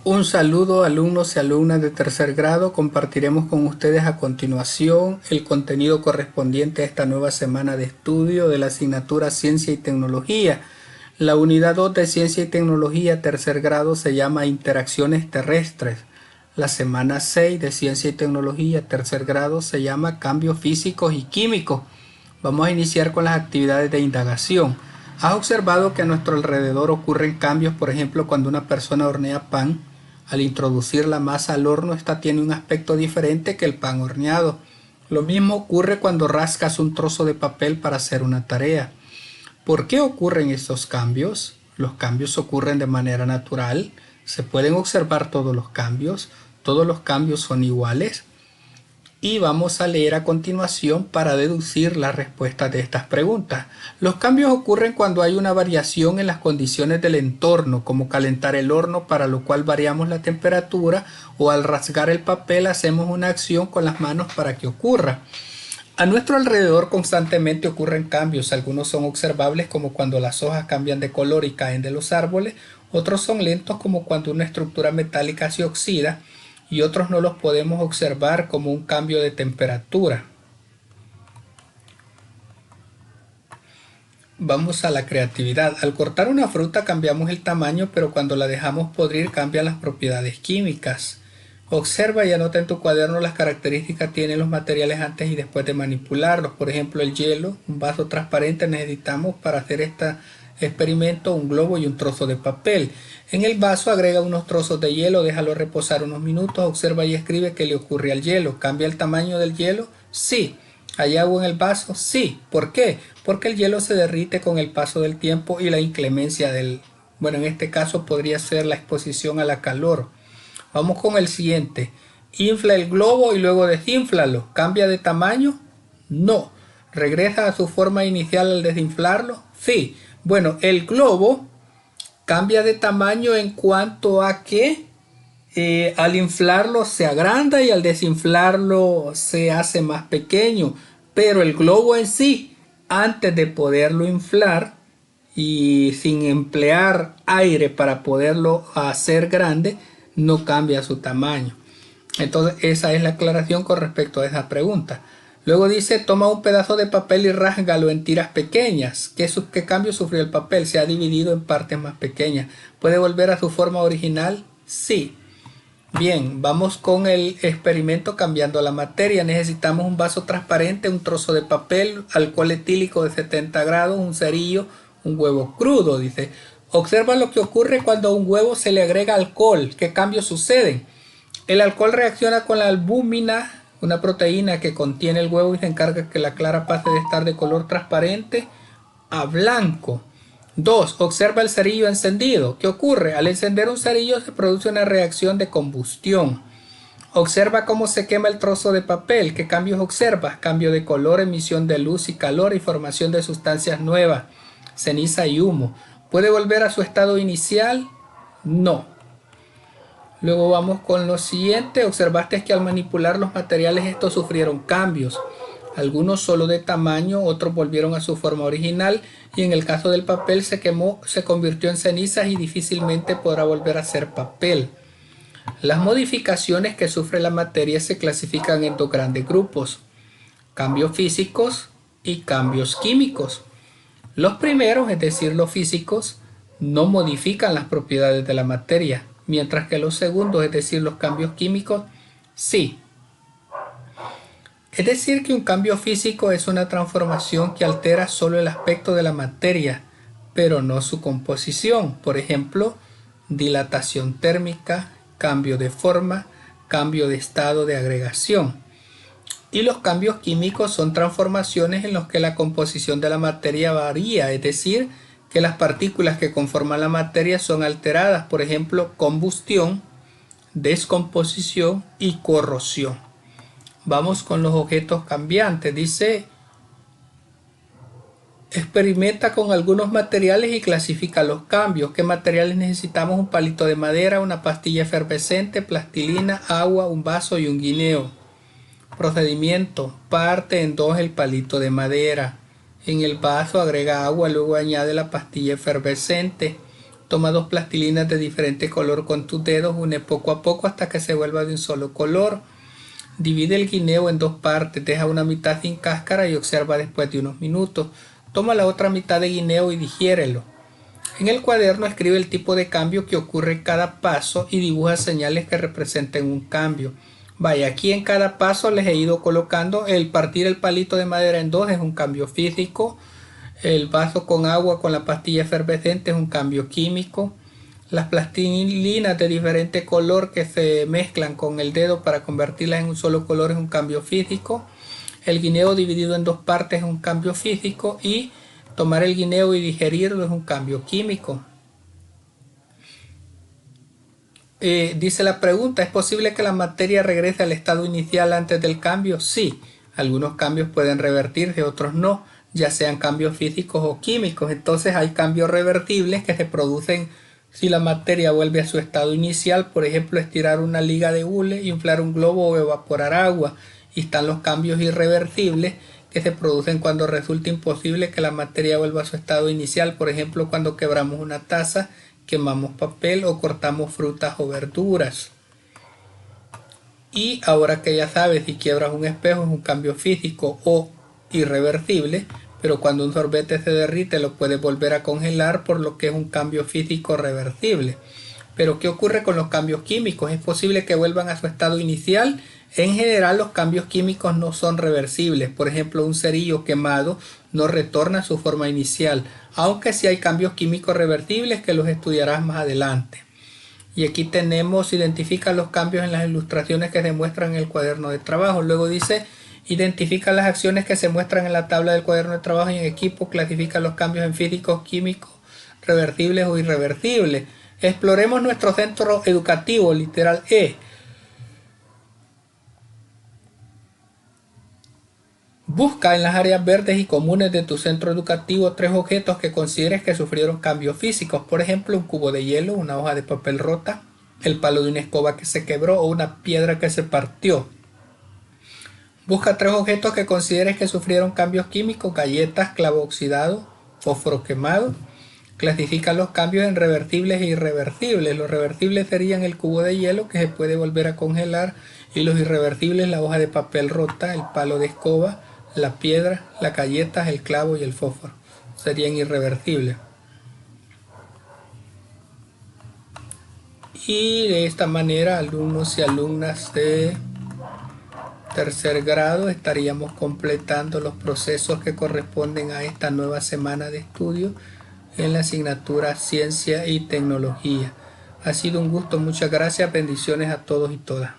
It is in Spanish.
Un saludo alumnos y alumnas de tercer grado. Compartiremos con ustedes a continuación el contenido correspondiente a esta nueva semana de estudio de la asignatura Ciencia y Tecnología. La unidad 2 de Ciencia y Tecnología tercer grado se llama Interacciones Terrestres. La semana 6 de Ciencia y Tecnología tercer grado se llama Cambios Físicos y Químicos. Vamos a iniciar con las actividades de indagación. ¿Has observado que a nuestro alrededor ocurren cambios, por ejemplo, cuando una persona hornea pan? Al introducir la masa al horno, esta tiene un aspecto diferente que el pan horneado. Lo mismo ocurre cuando rascas un trozo de papel para hacer una tarea. ¿Por qué ocurren estos cambios? Los cambios ocurren de manera natural. ¿Se pueden observar todos los cambios? ¿Todos los cambios son iguales? Y vamos a leer a continuación para deducir las respuestas de estas preguntas. Los cambios ocurren cuando hay una variación en las condiciones del entorno, como calentar el horno, para lo cual variamos la temperatura, o al rasgar el papel hacemos una acción con las manos para que ocurra. A nuestro alrededor constantemente ocurren cambios. Algunos son observables, como cuando las hojas cambian de color y caen de los árboles. Otros son lentos, como cuando una estructura metálica se oxida. Y otros no los podemos observar, como un cambio de temperatura. Vamos a la creatividad. Al cortar una fruta cambiamos el tamaño, pero cuando la dejamos podrir cambian las propiedades químicas. Observa y anota en tu cuaderno las características que tienen los materiales antes y después de manipularlos. Por ejemplo, el hielo, un vaso transparente. Necesitamos para hacer este experimento un globo y un trozo de papel. En el vaso agrega unos trozos de hielo, déjalo reposar unos minutos, observa y escribe qué le ocurre al hielo. ¿Cambia el tamaño del hielo? Sí. ¿Hay agua en el vaso? Sí. ¿Por qué? Porque el hielo se derrite con el paso del tiempo y la inclemencia en este caso podría ser la exposición a la calor. Vamos con el siguiente. Infla el globo y luego desinflalo. ¿Cambia de tamaño? No. ¿Regresa a su forma inicial al desinflarlo? Sí. Bueno, el globo cambia de tamaño en cuanto a que al inflarlo se agranda y al desinflarlo se hace más pequeño. Pero el globo en sí, antes de poderlo inflar y sin emplear aire para poderlo hacer grande, no cambia su tamaño. Entonces esa es la aclaración con respecto a esa pregunta. Luego dice, toma un pedazo de papel y rásgalo en tiras pequeñas. ¿Qué cambio sufrió el papel? Se ha dividido en partes más pequeñas. ¿Puede volver a su forma original? Sí. Bien, vamos con el experimento cambiando la materia. Necesitamos un vaso transparente, un trozo de papel, alcohol etílico de 70 grados, un cerillo, un huevo crudo. Dice, observa lo que ocurre cuando a un huevo se le agrega alcohol. ¿Qué cambios suceden? El alcohol reacciona con la albúmina, una proteína que contiene el huevo, y se encarga que la clara pase de estar de color transparente a blanco. 2. Observa el cerillo encendido. ¿Qué ocurre? Al encender un cerillo se produce una reacción de combustión. Observa cómo se quema el trozo de papel. ¿Qué cambios observas? Cambio de color, emisión de luz y calor y formación de sustancias nuevas, ceniza y humo. ¿Puede volver a su estado inicial? No. Luego vamos con lo siguiente. Observaste que al manipular los materiales estos sufrieron cambios. Algunos solo de tamaño, otros volvieron a su forma original, y en el caso del papel se quemó, se convirtió en cenizas y difícilmente podrá volver a ser papel. Las modificaciones que sufre la materia se clasifican en dos grandes grupos: cambios físicos y cambios químicos. Los primeros, es decir, los físicos, no modifican las propiedades de la materia, mientras que los segundos, es decir, los cambios químicos, sí. Es decir, que un cambio físico es una transformación que altera solo el aspecto de la materia, pero no su composición. Por ejemplo, dilatación térmica, cambio de forma, cambio de estado de agregación. Y los cambios químicos son transformaciones en las que la composición de la materia varía, es decir, que las partículas que conforman la materia son alteradas, por ejemplo, combustión, descomposición y corrosión. Vamos con los objetos cambiantes. Dice, experimenta con algunos materiales y clasifica los cambios. ¿Qué materiales necesitamos? Un palito de madera, una pastilla efervescente, plastilina, agua, un vaso y un guineo. Procedimiento: parte en dos el palito de madera. En el vaso agrega agua, luego añade la pastilla efervescente. Toma 2 plastilinas de diferente color con tus dedos, une poco a poco hasta que se vuelva de un solo color. Divide el guineo en 2 partes, deja una mitad sin cáscara y observa después de unos minutos. Toma la otra mitad de guineo y digiérelo. En el cuaderno escribe el tipo de cambio que ocurre en cada paso y dibuja señales que representen un cambio. Vaya, aquí en cada paso les he ido colocando el partir el palito de madera en 2 es un cambio físico. El vaso con agua con la pastilla efervescente es un cambio químico. Las plastilinas de diferente color que se mezclan con el dedo para convertirlas en un solo color es un cambio físico. El guineo dividido en 2 partes es un cambio físico y tomar el guineo y digerirlo es un cambio químico. Dice la pregunta, ¿es posible que la materia regrese al estado inicial antes del cambio? Sí, algunos cambios pueden revertirse, otros no, ya sean cambios físicos o químicos. Entonces hay cambios reversibles que se producen si la materia vuelve a su estado inicial, por ejemplo, estirar una liga de hule, inflar un globo o evaporar agua. Y están los cambios irreversibles que se producen cuando resulta imposible que la materia vuelva a su estado inicial, por ejemplo, cuando quebramos una taza, quemamos papel o cortamos frutas o verduras. Y ahora que ya sabes, si quiebras un espejo es un cambio físico o irreversible, pero cuando un sorbete se derrite lo puedes volver a congelar, por lo que es un cambio físico reversible. Pero ¿qué ocurre con los cambios químicos? ¿Es posible que vuelvan a su estado inicial? En general los cambios químicos no son reversibles. Por ejemplo, un cerillo quemado no retorna a su forma inicial, aunque sí hay cambios químicos reversibles que los estudiarás más adelante. Y aquí tenemos, identifica los cambios en las ilustraciones que se muestran en el cuaderno de trabajo. Luego dice, identifica las acciones que se muestran en la tabla del cuaderno de trabajo y en equipo, clasifica los cambios en físicos, químicos, reversibles o irreversibles. Exploremos nuestro centro educativo, literal E. Busca en las áreas verdes y comunes de tu centro educativo 3 objetos que consideres que sufrieron cambios físicos, por ejemplo, un cubo de hielo, una hoja de papel rota, el palo de una escoba que se quebró o una piedra que se partió. Busca 3 objetos que consideres que sufrieron cambios químicos, galletas, clavo oxidado, fósforo quemado. Clasifica los cambios en reversibles e irreversibles. Los reversibles serían el cubo de hielo que se puede volver a congelar y los irreversibles la hoja de papel rota, el palo de escoba, la piedra, las galletas, el clavo y el fósforo. Serían irreversibles. Y de esta manera, alumnos y alumnas de tercer grado estaríamos completando los procesos que corresponden a esta nueva semana de estudio en la asignatura Ciencia y Tecnología. Ha sido un gusto, muchas gracias, bendiciones a todos y todas.